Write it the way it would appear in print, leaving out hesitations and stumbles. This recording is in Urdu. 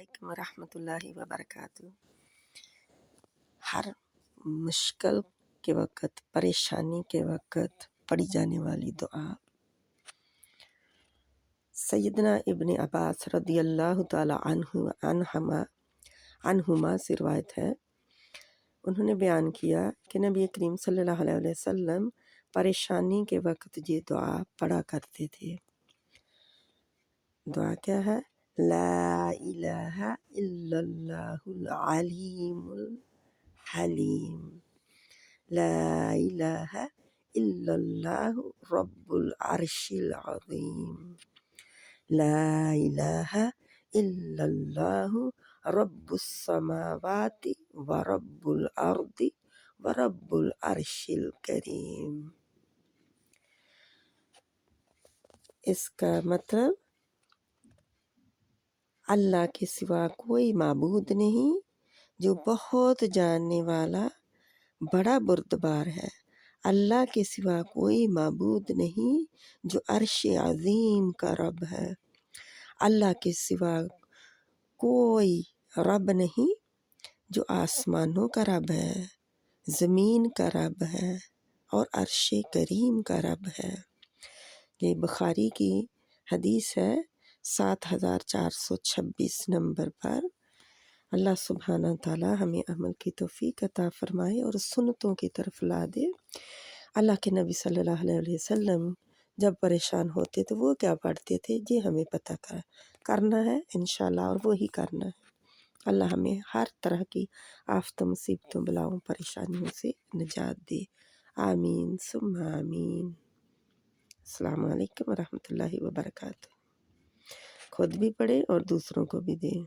علیکم ورحمۃ اللہ وبرکاتہ۔ ہر مشکل کے وقت، پریشانی کے وقت پڑھی جانے والی دعا سیدنا ابن عباس رضی اللہ تعالی عنہما سے روایت ہے، انہوں نے بیان کیا کہ نبی کریم صلی اللہ علیہ وسلم پریشانی کے وقت یہ دعا پڑھا کرتے تھے۔ دعا کیا ہے؟ لا الہ الا اللہ العلیم الحلیم، لا الہ الا اللہ رب العرش العظیم، لا الہ الا اللہ رب السماوات ورب الارض ورب العرش الکریم۔ اس کا مطلب اللہ کے سوا کوئی معبود نہیں جو بہت جاننے والا بڑا بردبار ہے، اللہ کے سوا کوئی معبود نہیں جو عرش عظیم کا رب ہے، اللہ کے سوا کوئی رب نہیں جو آسمانوں کا رب ہے، زمین کا رب ہے اور عرش کریم کا رب ہے۔ یہ بخاری کی حدیث ہے 7426 نمبر پر۔ اللہ سبحانہ تعالیٰ ہمیں عمل کی توفیق عطا فرمائے اور سنتوں کی طرف لا دے۔ اللہ کے نبی صلی اللہ علیہ وسلم جب پریشان ہوتے تو وہ کیا پڑھتے تھے، یہ ہمیں پتہ کرنا ہے انشاءاللہ، اور وہی کرنا ہے۔ اللہ ہمیں ہر طرح کی آفتوں، مصیبتوں، بلاؤں، پریشانیوں سے نجات دے، آمین ثم آمین۔ السلام علیکم ورحمۃ اللہ وبرکاتہ۔ خود بھی پڑھیں اور دوسروں کو بھی دیں۔